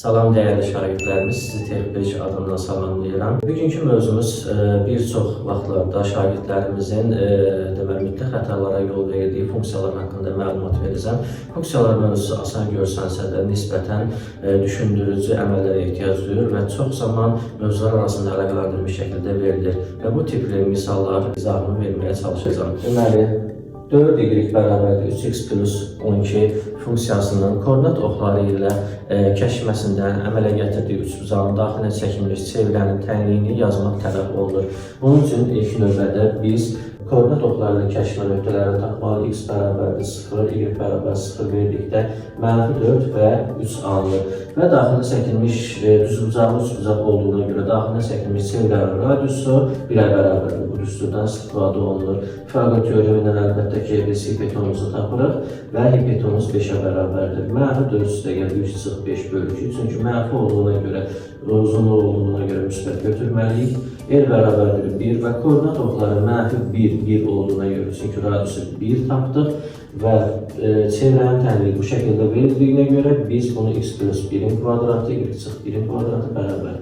Salam dəyərli şagirdlərimiz, sizi TexBridge adından salamlayıram. Bugünkü mövzumuz bir çox vaxtlarda şagirdlərimizin mütləq xətalara yol verdiyi funksiyalar haqqında məlumat verəcəm. Funksiyalar mövzusu asan görsənsə də nisbətən düşündürücü əməllərə ehtiyac duyur və çox zaman mövzular arasında əlaqələndirici şəkildə verilir və bu tipli misallar izahını verməyə çalışacağım. Deməli, 4y bərabərdir 3x plus 12 funksiyasının koordinat oxları ilə kəşfməsindən əmələ gətirdiyi üçbucağın daxilinə çəkilmiş çevrənin tənliyini yazmaq tələb olunur. Bunun üçün ilk növbədə biz koordinat oxları ilə kəşfmə nöqtələrini tapmalı. X bərabərdir 0, y bərabər 0 verdikdə -4 və 3 alınır. Və daxilinə çəkilmiş düzbucağın üçbucaq olduğuna görə daxilinə çəkilmiş çevrənin radiusu 1-ə bərabərdir. Bu düsturdan istifadə olunur. Fərqli teoremindən əlbəttə ki, biz hipotenumuzu tapırıq və hipotenumuz 5-ə bərabərdir. -4 üstəgəl 3 çıx 5 bölü 2. Çünki mənfi olduğuna görə, uzunluq olduğuna görə müsbət götürməliyik. R bərabərdir 1 və koordinat oxları -1, 1 olduğuna görə, çünki radiusu 1 tapdıq və çevrənin tənliyi bu şəkildə verildiyinə görə biz bunu x plus 1-in kvadratı, y çıx 1-in kvadratı bərabər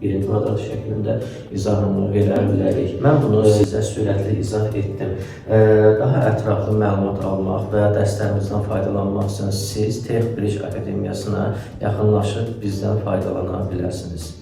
1-in kvadratı şəklində izahını verə bilərik. Mən bunu sizə sürətli izah etdim. Daha ətraflı məlumat almaq və dərslərimizdən faydalanmaq üçün siz TexBridge Akademiyasına yaxınlaşıb bizdən faydalana bilərsiniz.